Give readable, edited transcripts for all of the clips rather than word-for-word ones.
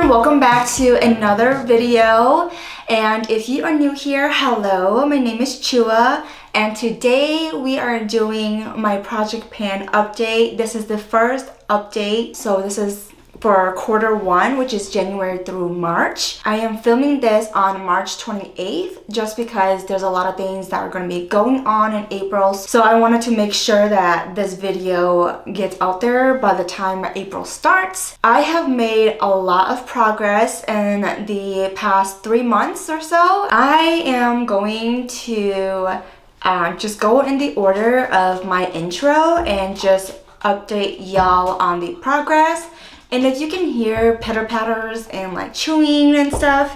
everyone, welcome back to another video. And if you are new here, hello, my name is Choua, and today we are doing my project pan update. This is the first update, so this is for quarter one, which is January through March. I am filming this on March 28th just because there's a lot of things that are going to be going on in April. So I wanted to make sure that this video gets out there by the time April starts. I have made a lot of progress in the past 3 months or so. I am going to just go in the order of my intro and just update y'all on the progress. And if you can hear pitter-patters and like chewing and stuff,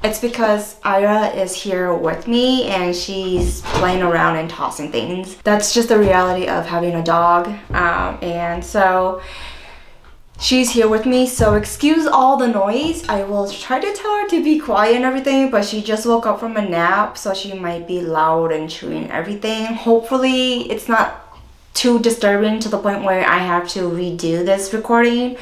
it's because Ira is here with me and she's playing around and tossing things. That's just the reality of having a dog. And so she's here with me, so excuse all the noise. I will try to tell her to be quiet and everything, but she just woke up from a nap, so she might be loud and chewing everything. Hopefully it's not too disturbing to the point where I have to redo this recording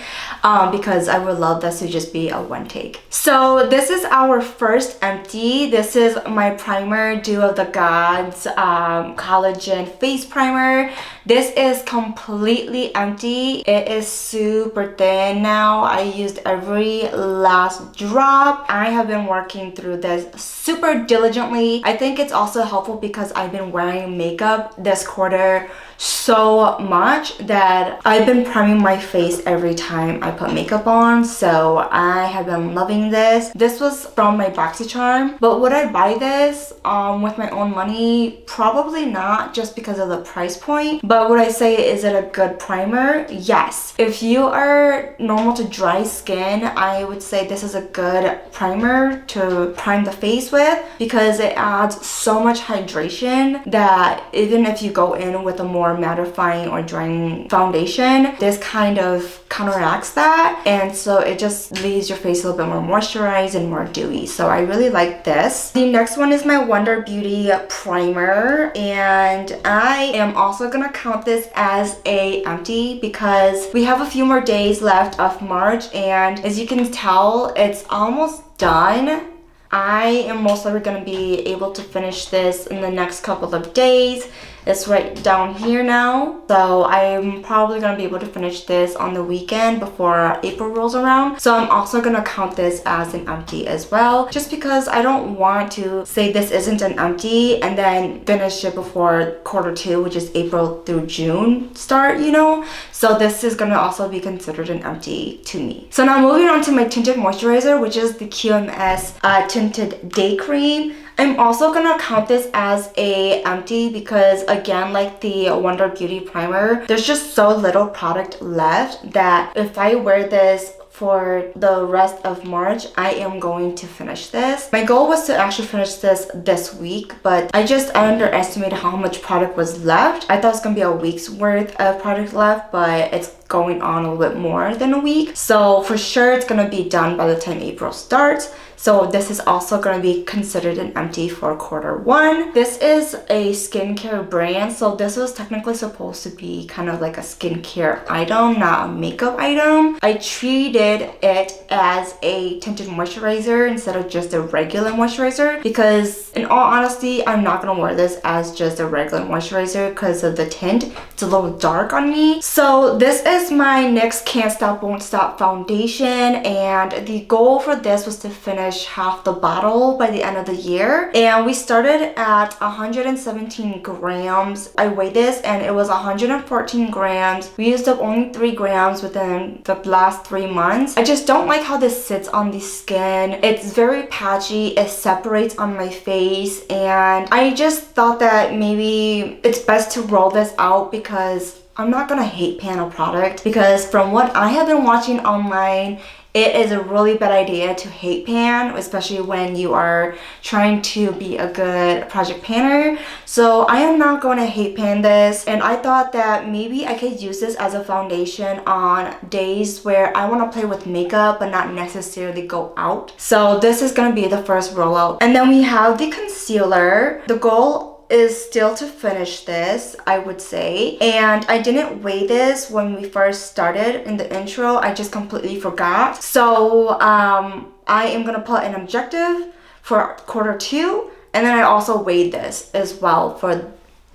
because I would love this to just be a one take. So this is our first empty. This is my primer Dew of the Gods collagen face primer. This is completely empty. It is super thin now. I used every last drop. I have been working through this super diligently. I think it's also helpful because I've been wearing makeup this quarter so much that I've been priming my face every time I put makeup on, so I have been loving this. This was from my BoxyCharm, but would I buy this with my own money? Probably not, just because of the price point. But would I say, is it a good primer? Yes. If you are normal to dry skin, I would say this is a good primer to prime the face with because it adds so much hydration that even if you go in with a more mattifying or drying foundation, this kind of counteracts that, and so it just leaves your face a little bit more moisturized and more dewy. So I really like this. The next one is my Wonder Beauty primer, and I am also gonna count this as a empty because we have a few more days left of March, and as you can tell, it's almost done. I am most likely going to be able to finish this in the next couple of days. It's right down here now, so I'm probably going to be able to finish this on the weekend before April rolls around. So I'm also going to count this as an empty as well, just because I don't want to say this isn't an empty and then finish it before quarter two, which is April through June start, you know. So this is going to also be considered an empty to me. So now moving on to my tinted moisturizer, which is the QMS Tinted Day Cream. I'm also gonna count this as a empty because, again, like the Wonder Beauty primer, there's just so little product left that if I wear this for the rest of March, I am going to finish this. My goal was to actually finish this week, but I underestimated how much product was left. I thought it was gonna be a week's worth of product left, but it's going on a little bit more than a week. So for sure it's gonna be done by the time April starts. So this is also going to be considered an empty for quarter one. This is a skincare brand, so this was technically supposed to be kind of like a skincare item, not a makeup item. I treated it as a tinted moisturizer instead of just a regular moisturizer because, in all honesty, I'm not going to wear this as just a regular moisturizer because of the tint. It's a little dark on me. So this is my NYX Can't Stop Won't Stop foundation, and the goal for this was to finish half the bottle by the end of the year, and we started at 117 grams. I weighed this and it was 114 grams. We used up only 3 grams within the last 3 months. I just don't like how this sits on the skin. It's very patchy, it separates on my face, and I just thought that maybe it's best to roll this out because I'm not gonna hate pan a product, because from what I have been watching online, it is a really bad idea to hate pan, especially when you are trying to be a good project panner. So I am not going to hate pan this, and I thought that maybe I could use this as a foundation on days where I want to play with makeup but not necessarily go out. So this is going to be the first rollout. And then we have the concealer. The goal is still to finish this, I would say. And I didn't weigh this when we first started in the intro. I just completely forgot. So I am gonna put an objective for Q2, and then I also weighed this as well for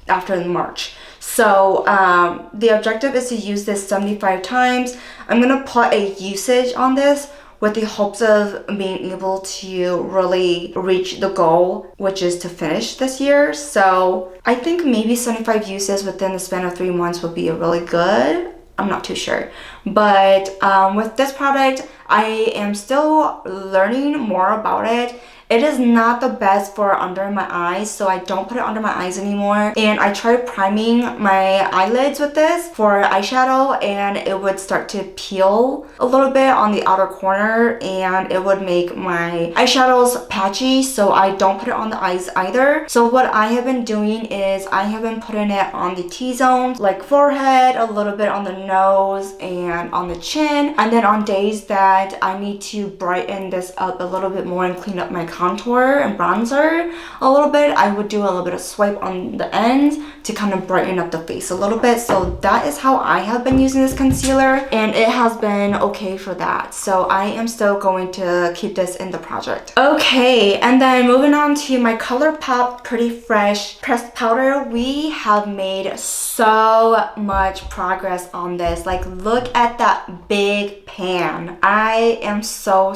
after March. So the objective is to use this 75 times. I'm gonna put a usage on this with the hopes of being able to really reach the goal, which is to finish this year. So I think maybe 75 uses within the span of 3 months would be really good. I'm not too sure. But with this product, I am still learning more about it. It is not the best for under my eyes, so I don't put it under my eyes anymore. And I tried priming my eyelids with this for eyeshadow, and it would start to peel a little bit on the outer corner, and it would make my eyeshadows patchy, so I don't put it on the eyes either. So what I have been doing is I have been putting it on the T-zone, like forehead, a little bit on the nose, and on the chin. And then on days that I need to brighten this up a little bit more and clean up my contour and bronzer a little bit, I would do a little bit of swipe on the ends to kind of brighten up the face a little bit. So that is how I have been using this concealer, and it has been okay for that. So I am still going to keep this in the project. Okay, and then moving on to my ColourPop Pretty Fresh pressed powder. We have made so much progress on this. Like, look at that big pan. I am so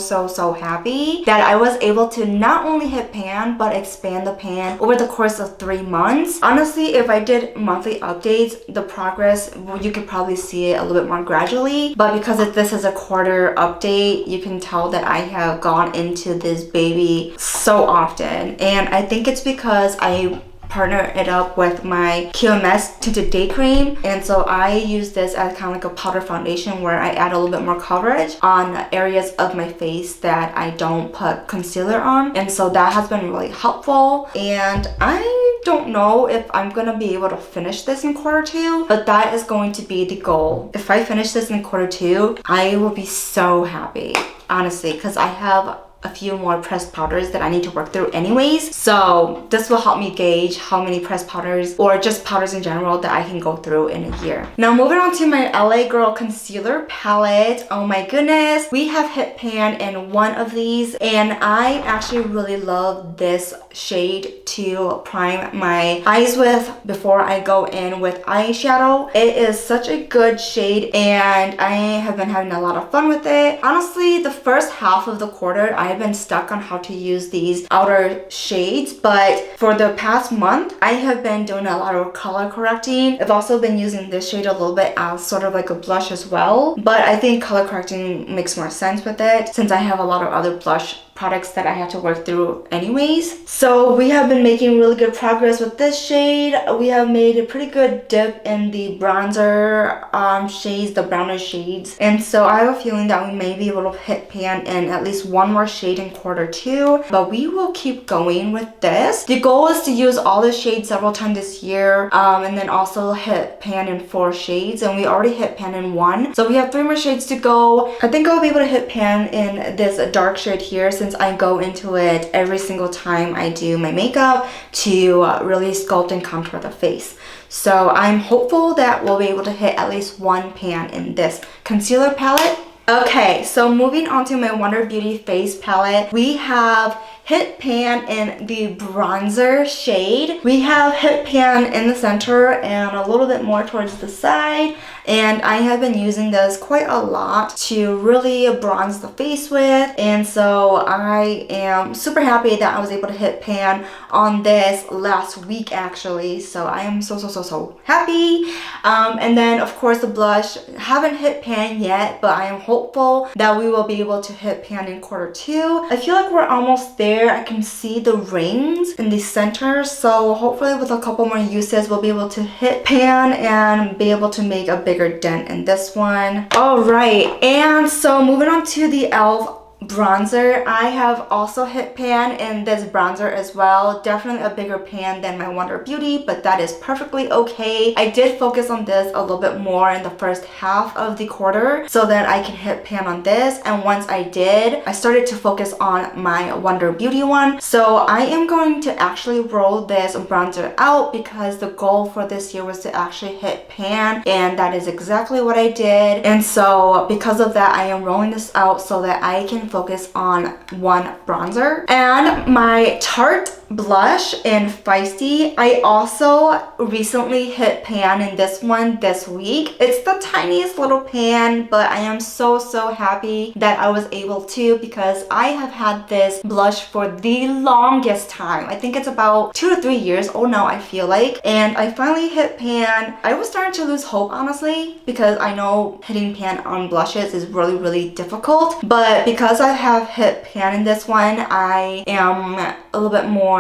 happy that I was able to not only hit pan but expand the pan over the course of 3 months. Honestly, if I did monthly updates, the progress, well, you could probably see it a little bit more gradually, but because this is a quarter update, you can tell that I have gone into this baby so often. And I think it's because I partner it up with my QMS Tinted Day Cream, and so I use this as kind of like a powder foundation where I add a little bit more coverage on areas of my face that I don't put concealer on, and so that has been really helpful. And I don't know if I'm gonna be able to finish this in Q2, but that is going to be the goal. If I finish this in Q2, I will be so happy, honestly, because I have a few more pressed powders that I need to work through anyways. So this will help me gauge how many pressed powders or just powders in general that I can go through in a year. Now moving on to my LA Girl concealer palette. Oh my goodness, we have hit pan in one of these, and I actually really love this shade to prime my eyes with before I go in with eyeshadow. It is such a good shade, and I have been having a lot of fun with it. Honestly, the first half of the quarter, I've been stuck on how to use these outer shades, but for the past month, I have been doing a lot of color correcting. I've also been using this shade a little bit as sort of like a blush as well, but I think color correcting makes more sense with it since I have a lot of other blush products that I have to work through anyways. So we have been making really good progress with this shade. We have made a pretty good dip in the bronzer shades, the browner shades. And so I have a feeling that we may be able to hit pan in at least one more shade in Q2, but we will keep going with this. The goal is to use all the shades several times this year, and then also hit pan in 4 shades, and we already hit pan in 1. So we have 3 more shades to go. I think I'll be able to hit pan in this dark shade here since I go into it every single time I do my makeup to really sculpt and contour the face. So I'm hopeful that we'll be able to hit at least 1 pan in this concealer palette. Okay, so moving on to my Wonder Beauty face palette, we have hit pan in the bronzer shade. We have hit pan in the center and a little bit more towards the side, and I have been using this quite a lot to really bronze the face with, and so I am super happy that I was able to hit pan on this last week actually, so I am so happy. And then of course the blush, haven't hit pan yet, but I am hopeful that we will be able to hit pan in Q2. I feel like we're almost there. I can see the rings in the center, so hopefully with a couple more uses we'll be able to hit pan and be able to make a bigger dent in this one. All right, and so moving on to the e.l.f. bronzer, I have also hit pan in this bronzer as well. Definitely a bigger pan than my Wonder Beauty, but that is perfectly okay. I did focus on this a little bit more in the first half of the quarter so that I can hit pan on this, and once I did, I started to focus on my Wonder Beauty one. So I am going to actually roll this bronzer out because the goal for this year was to actually hit pan, and that is exactly what I did. And so because of that, I am rolling this out so that I can focus on one bronzer. And my Tarte blush in Feisty, I also recently hit pan in this one this week. It's the tiniest little pan, but I am so happy that I was able to, because I have had this blush for the longest time. I think it's about 2 to 3 years old now, I feel like, and I finally hit pan. I was starting to lose hope, honestly, because I know hitting pan on blushes is really difficult, but because I have hit pan in this one, I am a little bit more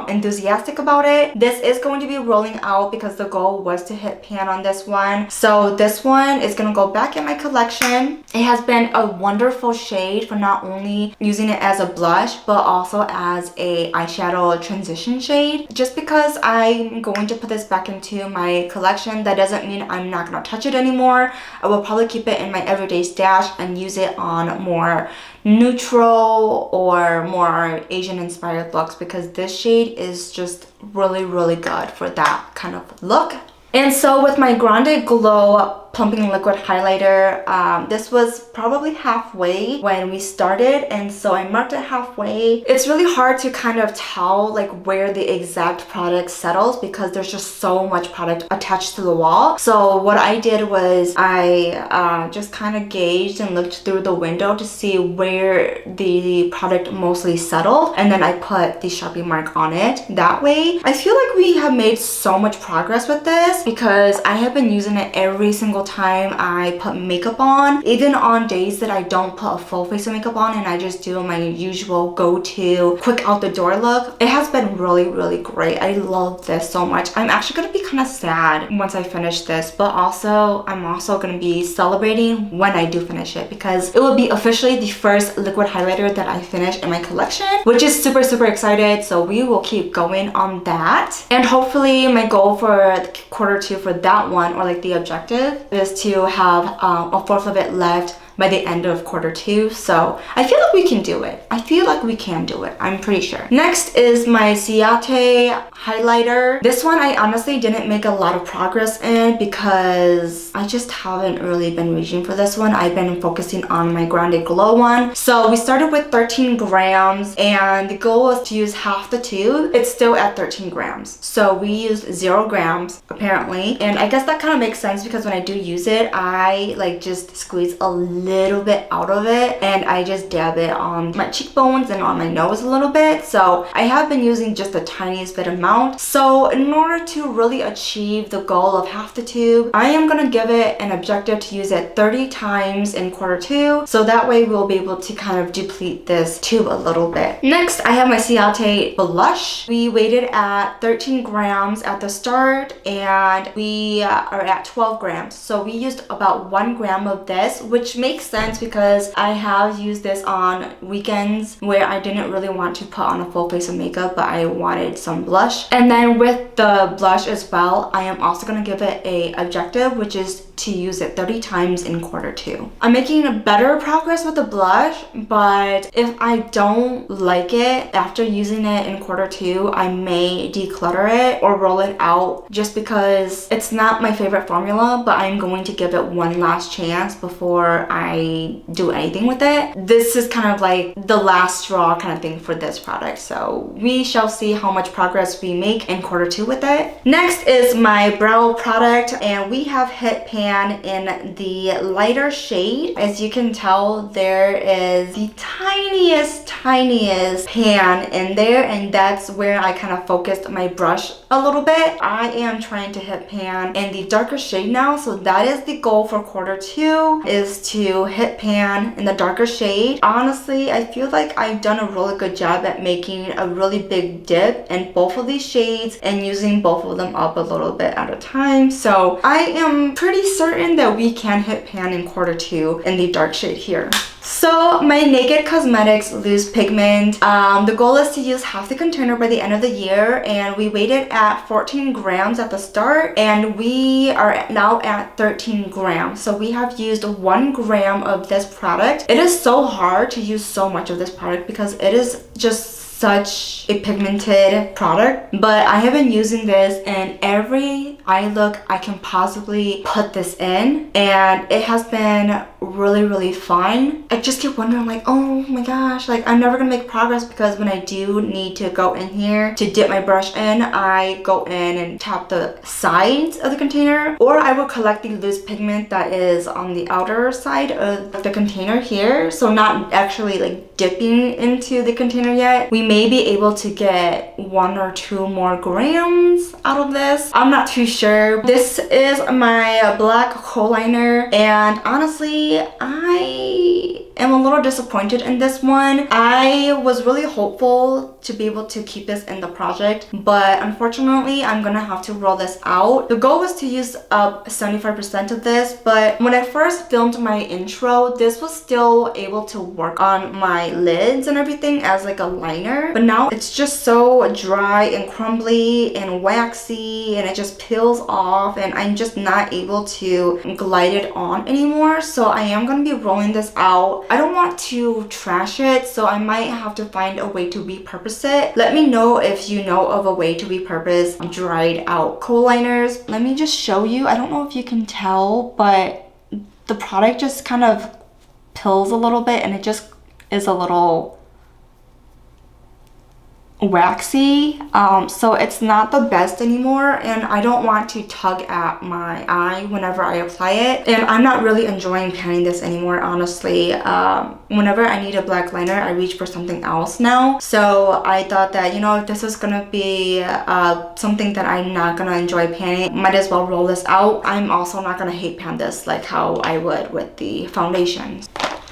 enthusiastic about it. This is going to be rolling out because the goal was to hit pan on this one. So this one is going to go back in my collection. It has been a wonderful shade for not only using it as a blush, but also as a eyeshadow transition shade. Just because I'm going to put this back into my collection, that doesn't mean I'm not going to touch it anymore. I will probably keep it in my everyday stash and use it on more neutral or more Asian inspired looks, because this shade is just really good for that kind of look. And so with my Grande Glow Plumping Liquid Highlighter, this was probably halfway when we started, and so I marked it halfway. It's really hard to kind of tell like where the exact product settles because there's just so much product attached to the wall. So what I did was I just kind of gauged and looked through the window to see where the product mostly settled, and then I put the Sharpie mark on it. That way, I feel like we have made so much progress with this because I have been using it every single time I put makeup on, even on days that I don't put a full face of makeup on and I just do my usual go-to quick out the door look. It has been really great. I love this so much. I'm actually gonna be kind of sad once I finish this, but also I'm also gonna be celebrating when I do finish it because it will be officially the first liquid highlighter that I finish in my collection, which is super excited. So we will keep going on that, and hopefully my goal for quarter 2 for that one, or like the objective, is to have a fourth of it left by the end of quarter 2. So I feel like we can do it. I feel like we can do it. I'm pretty sure. Next is my Ciate highlighter. This one I honestly didn't make a lot of progress in because I just haven't really been reaching for this one. I've been focusing on my Grande Glow one. So we started with 13 grams and the goal was to use half the tube. It's still at 13 grams. So we used 0 grams apparently. And I guess that kind of makes sense because when I do use it, I like just squeeze a little bit out of it and I just dab it on my cheekbones and on my nose a little bit. So I have been using just the tiniest bit amount. So in order to really achieve the goal of half the tube, I am gonna give it an objective to use it 30 times in quarter 2. So that way we'll be able to kind of deplete this tube a little bit. Next, I have my Ciate blush. We waited at 13 grams at the start and we are at 12 grams. So we used about 1 gram of this, which makes sense because I have used this on weekends where I didn't really want to put on a full face of makeup, but I wanted some blush. And then with the blush as well, I am also going to give it a objective, which is to use it 30 times in quarter 2. I'm making a better progress with the blush, but if I don't like it after using it in quarter 2, I may declutter it or roll it out just because it's not my favorite formula, but I'm going to give it one last chance before I do anything with it. This is kind of like the last straw kind of thing for this product. So we shall see how much progress we make in quarter 2 with it. Next is my brow product, and we have hit pan in the lighter shade. As you can tell, there is the tiniest pan in there, and that's where I kind of focused my brush a little bit. I am trying to hit pan in the darker shade now, so that is the goal for quarter 2, is to hit pan in the darker shade. Honestly, I feel like I've done a really good job at making a really big dip in both of these shades and using both of them up a little bit at a time. So I am pretty certain that we can hit pan in quarter 2 in the dark shade here. So my Naked Cosmetics loose pigment, the goal is to use half the container by the end of the year, and we weighted at 14 grams at the start, and we are now at 13 grams. So we have used 1 gram of this product. It is so hard to use so much of this product because it is just such a pigmented product, but I have been using this in every eye look I can possibly put this in, and it has been really fun. I just keep wondering like, oh my gosh, like I'm never gonna make progress because when I do need to go in here to dip my brush in, I go in and tap the sides of the container, or I will collect the loose pigment that is on the outer side of the container here, so not actually like dipping into the container yet. We may be able to get 1 or 2 more grams out of this. I'm not too sure. This is my black kohl liner, and honestly, I am a little disappointed in this one. I was really hopeful to be able to keep this in the project, but unfortunately I'm gonna have to roll this out. The goal was to use up 75% of this, but when I first filmed my intro, this was still able to work on my lids and everything as like a liner, but now it's just so dry and crumbly and waxy, and it just peels off, and I'm just not able to glide it on anymore. So I am gonna be rolling this out. I don't want to trash it, so I might have to find a way to repurpose it. Let me know if you know of a way to repurpose dried out kohl liners. Let me just show you. I don't know if you can tell, but the product just kind of peels a little bit, and it just is a little waxy, so it's not the best anymore, and I don't want to tug at my eye whenever I apply it, and I'm not really enjoying panning this anymore, honestly. Whenever I need a black liner, I reach for something else now, so I thought that, you know, if this is gonna be something that I'm not gonna enjoy panning, might as well roll this out. I'm also not gonna hate pan this like how I would with the foundation.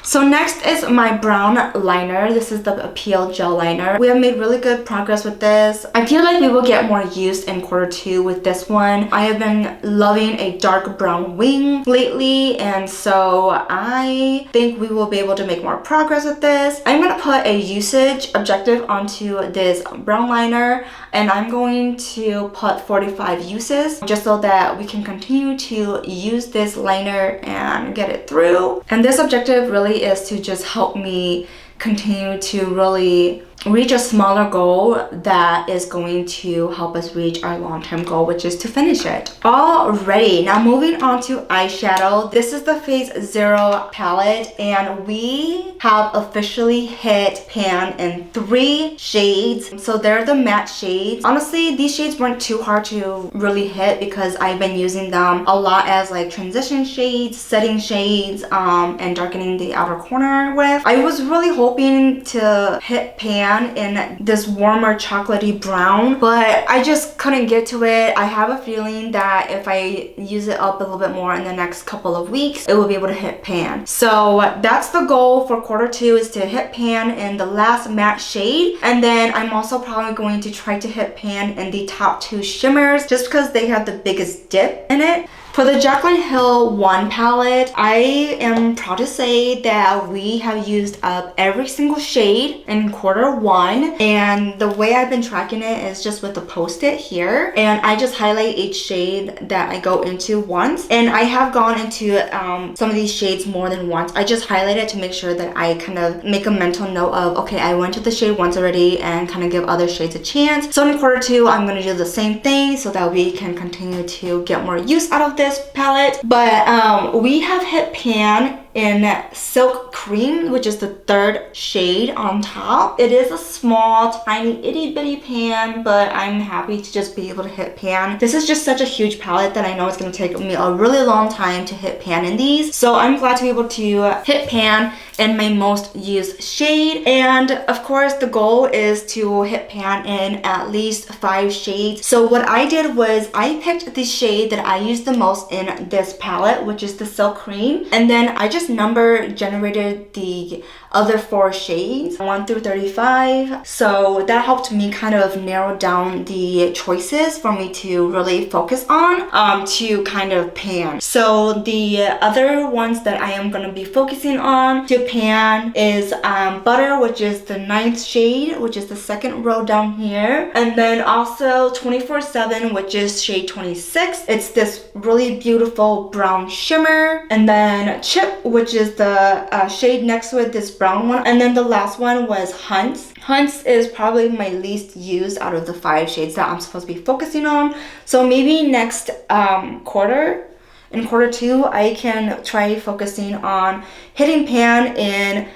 So next is my brown liner. This is the Appeal Gel Liner. We have made really good progress with this. I feel like we will get more use in Q2 with this one. I have been loving a dark brown wing lately, and so I think we will be able to make more progress with this. I'm gonna put a usage objective onto this brown liner, and I'm going to put 45 uses just so that we can continue to use this liner and get it through. And this objective really is to just help me continue to really reach a smaller goal that is going to help us reach our long-term goal, which is to finish it. Alrighty, now moving on to eyeshadow. This is the Phase Zero palette, and we have officially hit pan in 3 shades. So they're the matte shades. Honestly, these shades weren't too hard to really hit because I've been using them a lot as like transition shades, setting shades, and darkening the outer corner with. I was really hoping to hit pan in this warmer chocolatey brown, but I just couldn't get to it. I have a feeling that if I use it up a little bit more in the next couple of weeks, it will be able to hit pan. So that's the goal for Q2, is to hit pan in the last matte shade, and then I'm also probably going to try to hit pan in the top 2 shimmers just because they have the biggest dip in it. For the Jaclyn Hill 1 palette, I am proud to say that we have used up every single shade in Q1, and the way I've been tracking it is just with the post-it here, and I just highlight each shade that I go into once, and I have gone into some of these shades more than once. I just highlight it to make sure that I kind of make a mental note of, okay, I went to the shade once already, and kind of give other shades a chance. So in Q2, I'm going to do the same thing so that we can continue to get more use out of this palette. But we have hit pan in Silk Cream, which is the 3rd shade on top. It is a small, tiny, itty bitty pan, but I'm happy to just be able to hit pan. This is just such a huge palette that I know it's going to take me a really long time to hit pan in these. So I'm glad to be able to hit pan in my most used shade. And of course, the goal is to hit pan in at least 5 shades. So what I did was I picked the shade that I use the most in this palette, which is the Silk Cream. And then I just number generated the other 4 shades, 1 through 35. So that helped me kind of narrow down the choices for me to really focus on to kind of pan. So the other ones that I am going to be focusing on to pan is Butter, which is the 9th shade, which is the second row down here. And then also 24/7, which is shade 26. It's this really beautiful brown shimmer. And then Chip, which is the shade next to it, this brown one. And then the last one was Hunts. Hunts is probably my least used out of the 5 shades that I'm supposed to be focusing on. So maybe next quarter, in quarter 2, I can try focusing on hitting pan in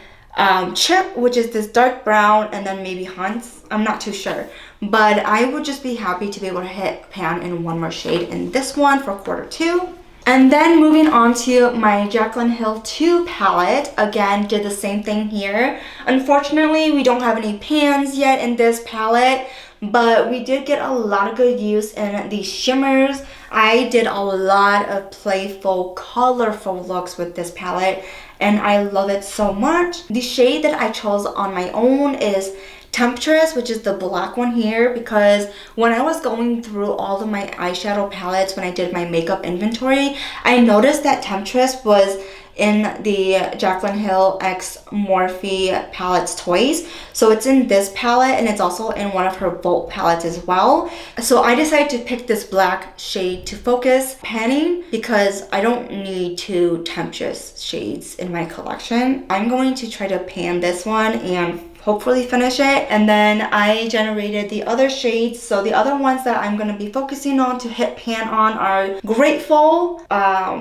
Chip, which is this dark brown, and then maybe Hunts. I'm not too sure. But I would just be happy to be able to hit pan in one more shade in this one for quarter 2. And then moving on to my Jaclyn Hill 2 palette. Again, did the same thing here. Unfortunately, we don't have any pans yet in this palette, but we did get a lot of good use in these shimmers. I did a lot of playful, colorful looks with this palette, and I love it so much. The shade that I chose on my own is Temptress, which is the black one here, because when I was going through all of my eyeshadow palettes when I did my makeup inventory, I noticed that Temptress was in the Jaclyn Hill X Morphe palettes toys. So it's in this palette, and it's also in one of her Volt palettes as well. So I decided to pick this black shade to focus panning because I don't need 2 Temptress shades in my collection. I'm going to try to pan this one and hopefully finish it. And then I generated the other shades. So the other ones that I'm going to be focusing on to hit pan on are Grateful,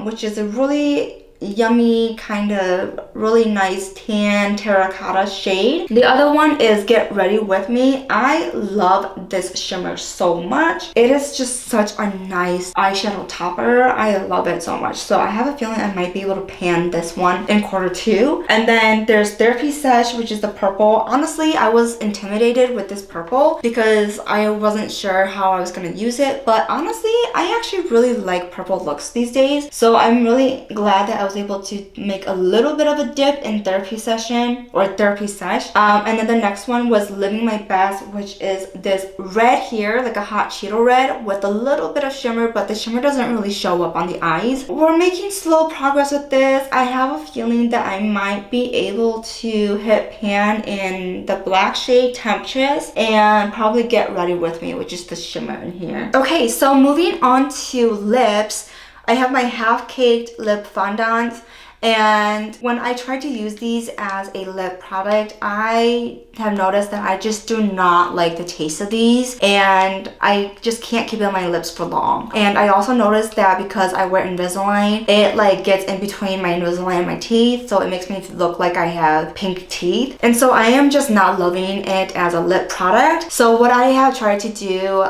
which is a really yummy, kind of really nice tan terracotta shade. The other one is Get Ready With Me. I love this shimmer so much. It is just such a nice eyeshadow topper. I love it so much. So I have a feeling I might be able to pan this one in quarter 2. And then there's Therapy Sesh, which is the purple. Honestly, I was intimidated with this purple because I wasn't sure how I was going to use it. But honestly, I actually really like purple looks these days. So I'm really glad that I was able to make a little bit of a dip in Therapy Session or Therapy Sesh. And then the next one was Living My Best, which is this red here, like a hot Cheeto red with a little bit of shimmer, but the shimmer doesn't really show up on the eyes. We're making slow progress with this. I have a feeling that I might be able to hit pan in the black shade Temptress and probably Get Ready With Me, which is the shimmer in here. Okay, so moving on to lips. I have my half-caked lip fondant, and when I try to use these as a lip product, I have noticed that I just do not like the taste of these, and I just can't keep it on my lips for long. And I also noticed that because I wear Invisalign, it like gets in between my Invisalign and my teeth, so it makes me look like I have pink teeth. And so I am just not loving it as a lip product. So what I have tried to do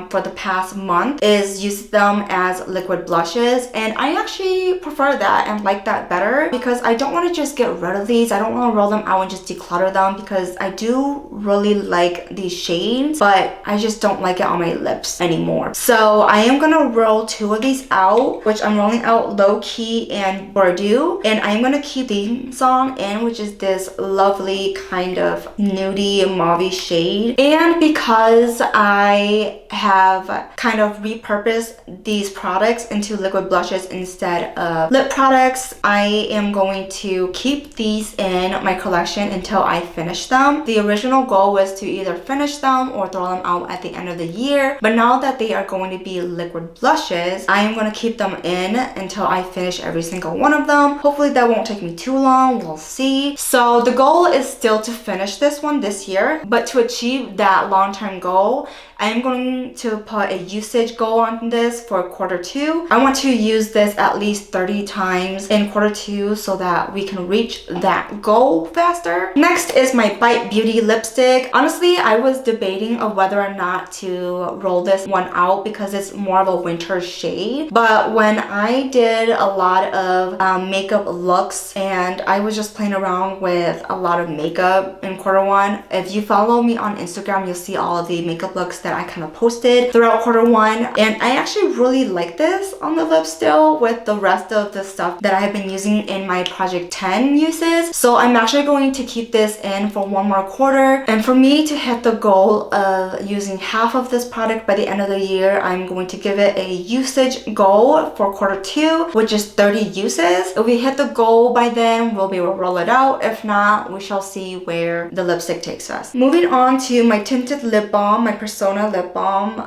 for the past month is use them as liquid blushes, and I actually prefer that and like that better because I don't want to just get rid of these. I don't want to roll them out and just declutter them because I do really like these shades, but I just don't like it on my lips anymore. So I am gonna roll 2 of these out, which I'm rolling out Low Key and Bordeaux, and I'm gonna keep the song in, which is this lovely kind of nudie mauve shade. And because I have kind of repurposed these products into liquid blushes instead of lip products, I am going to keep these in my collection until I finish them. The original goal was to either finish them or throw them out at the end of the year, but now that they are going to be liquid blushes, I am going to keep them in until I finish every single one of them. Hopefully that won't take me too long, we'll see. So the goal is still to finish this one this year, but to achieve that long-term goal, I am going to put a usage goal on this for quarter 2. I want to use this at least 30 times in quarter 2 so that we can reach that goal faster. Next is my Bite Beauty lipstick. Honestly, I was debating of whether or not to roll this one out because it's more of a winter shade. But when I did a lot of makeup looks and I was just playing around with a lot of makeup in quarter 1, if you follow me on Instagram, you'll see all of the makeup looks that I kind of posted throughout Q1. And I actually really like this on the lip still with the rest of the stuff that I have been using in my Project 10 uses. So I'm actually going to keep this in for one more quarter. And for me to hit the goal of using half of this product by the end of the year, I'm going to give it a usage goal for Q2, which is 30 uses. If we hit the goal by then, we'll be able to roll it out. If not, we shall see where the lipstick takes us. Moving on to my tinted lip balm, my Persona lip balm.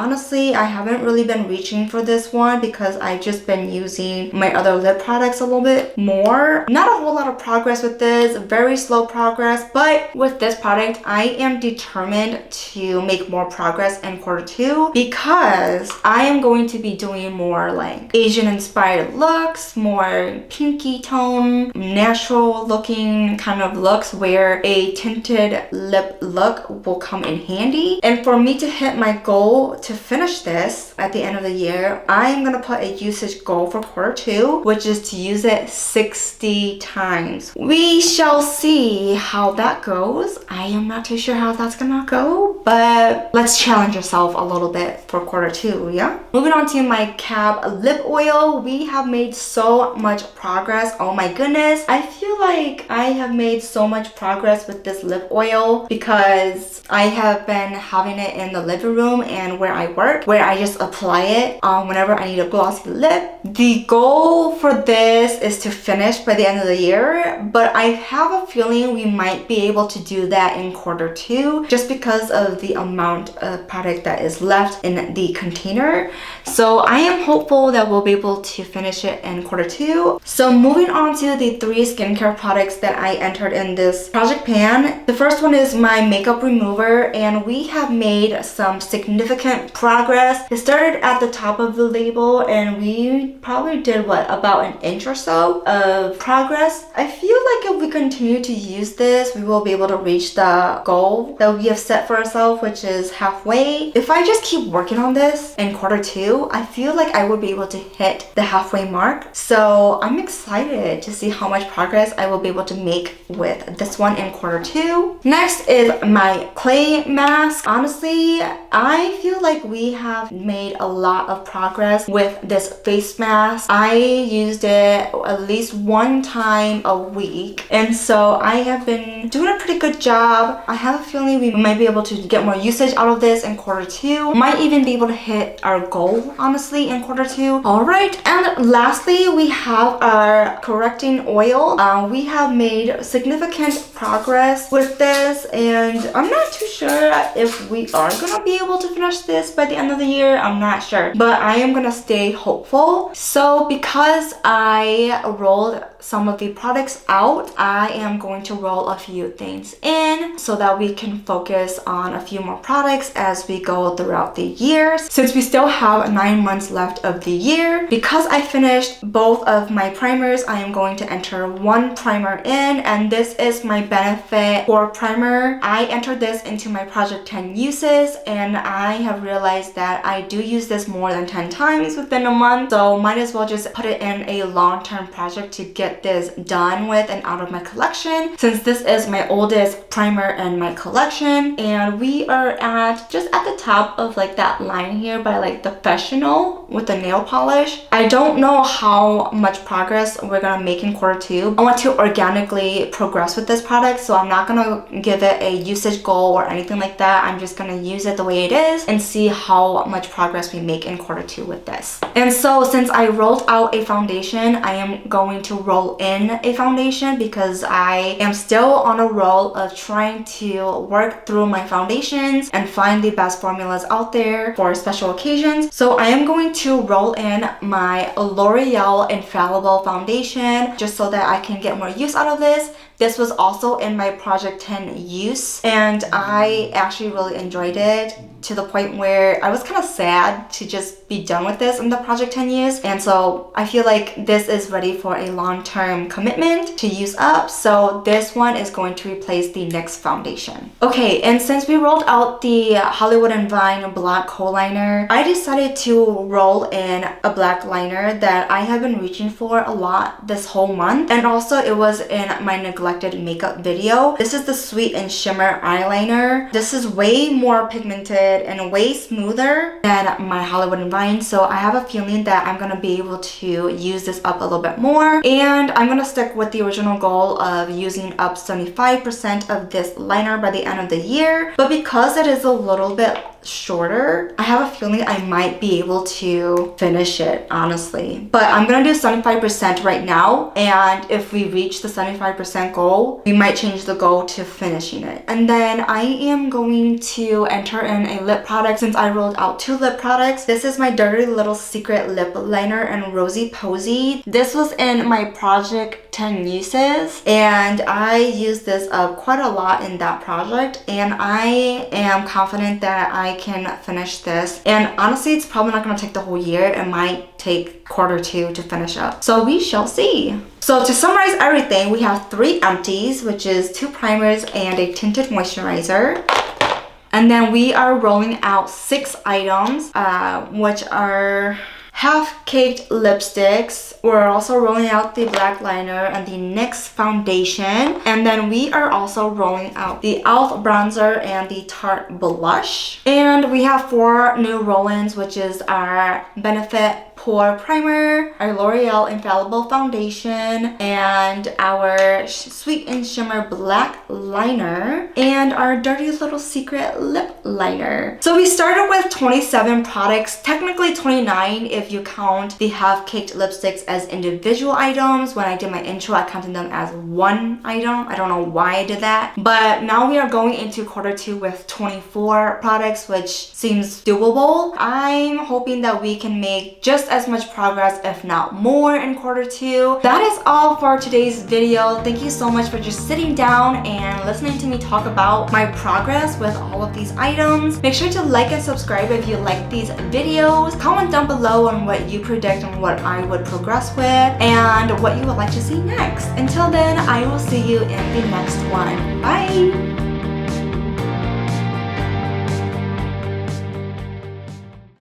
Honestly, I haven't really been reaching for this one because I've just been using my other lip products a little bit more. Not a whole lot of progress with this, very slow progress, but with this product, I am determined to make more progress in Q2 because I am going to be doing more like Asian inspired looks, more pinky tone, natural looking kind of looks where a tinted lip look will come in handy. And for me to hit my goal to finish this at the end of the year, I am gonna put a usage goal for Q2, which is to use it 60 times. We shall see how that goes. I am not too sure how that's gonna go, but let's challenge yourself a little bit for Q2, yeah? Moving on to my Cab lip oil, we have made so much progress. Oh my goodness. I feel like I have made so much progress with this lip oil because I have been having it in the living room and where I work, where I just apply it whenever I need a glossy lip. The goal for this is to finish by the end of the year, but I have a feeling we might be able to do that in Q2 just because of the amount of product that is left in the container. So I am hopeful that we'll be able to finish it in Q2. So moving on to the 3 skincare products that I entered in this project pan. The first one is my makeup remover, and we have made some significant progress. It started at the top of the label and we probably did about an inch or so of progress. I feel like if we continue to use this, we will be able to reach the goal that we have set for ourselves, which is halfway. If I just keep working on this in Q2, I feel like I will be able to hit the halfway mark. So I'm excited to see how much progress I will be able to make with this one in Q2. Next is my clay mask. Honestly, I feel like we have made a lot of progress with this face mask. I used it at least one time a week, and so I have been doing a pretty good job. I have a feeling we might be able to get more usage out of this in Q2. Might even be able to hit our goal, honestly, in Q2. Alright, and lastly, we have our correcting oil. We have made significant progress with this, and I'm not too sure if we are gonna be able to finish this by the end of the year. I'm not sure, but I am gonna stay hopeful. So because I rolled some of the products out, I am going to roll a few things in so that we can focus on a few more products as we go throughout the year. Since we still have 9 months left of the year, because I finished both of my primers, I am going to enter one primer in, and this is my Benefit Pore Primer. I entered this into my Project 10 uses, and I have realized that I do use this more than 10 times within a month, so might as well just put it in a long-term project to get this done with and out of my collection, since this is my oldest primer in my collection. And we are at just at the top of like that line here by like the Professional with the nail polish. I don't know how much progress we're gonna make in Q2. I want to organically progress with this product, so I'm not gonna give it a usage goal or anything like that. I'm just gonna use it the way it is and see how much progress we make in Q2 with this. And so since I rolled out a foundation, I am going to roll in a foundation because I am still on a roll of trying to work through my foundations and find the best formulas out there for special occasions. So I am going to roll in my L'Oreal Infallible foundation just so that I can get more use out of this. This was also in my Project 10 use, and I actually really enjoyed it to the point where I was kind of sad to just be done with this in the Project 10 use. And so I feel like this is ready for a long-term commitment to use up. So this one is going to replace the NYX foundation. Okay, and since we rolled out the Hollywood & Vine black kohl liner, I decided to roll in a black liner that I have been reaching for a lot this whole month. And also it was in my makeup video. This is the Sweet and Shimmer eyeliner. This is way more pigmented blended and way smoother than my Hollywood and Vine. So I have a feeling that I'm gonna be able to use this up a little bit more. And I'm gonna stick with the original goal of using up 75% of this liner by the end of the year. But because it is a little bit shorter, I have a feeling I might be able to finish it, honestly. But I'm gonna do 75% right now, and if we reach the 75% goal, we might change the goal to finishing it. And then I am going to enter in a lip product since I rolled out 2 lip products. This is my Dirty Little Secret Lip Liner in Rosy Posy. This was in my project 10 uses, and I used this up quite a lot in that project, and I am confident that I can finish this. And honestly, it's probably not going to take the whole year. It might take Q2 to finish up. So we shall see. So to summarize everything, we have 3 empties, which is 2 primers and a tinted moisturizer. And then we are rolling out 6 items, which are half-caked lipsticks. We're also rolling out the black liner and the NYX foundation. And then we are also rolling out the e.l.f. bronzer and the Tarte blush. And we have 4 new roll-ins, which is our Benefit Pore Primer, our L'Oreal Infallible Foundation, and our Sweet and Shimmer Black Liner, and our Dirty Little Secret Lip Liner. So we started with 27 products, technically 29 if you count the half-caked lipsticks as individual items. When I did my intro, I counted them as 1 item. I don't know why I did that. But now we are going into Q2 with 24 products, which seems doable. I'm hoping that we can make just as much progress, if not more, in Q2. That is all for today's video. Thank you so much for just sitting down and listening to me talk about my progress with all of these items. Make sure to like and subscribe if you like these videos. Comment down below on what you predict and what I would progress with and what you would like to see next. Until then, I will see you in the next one. Bye!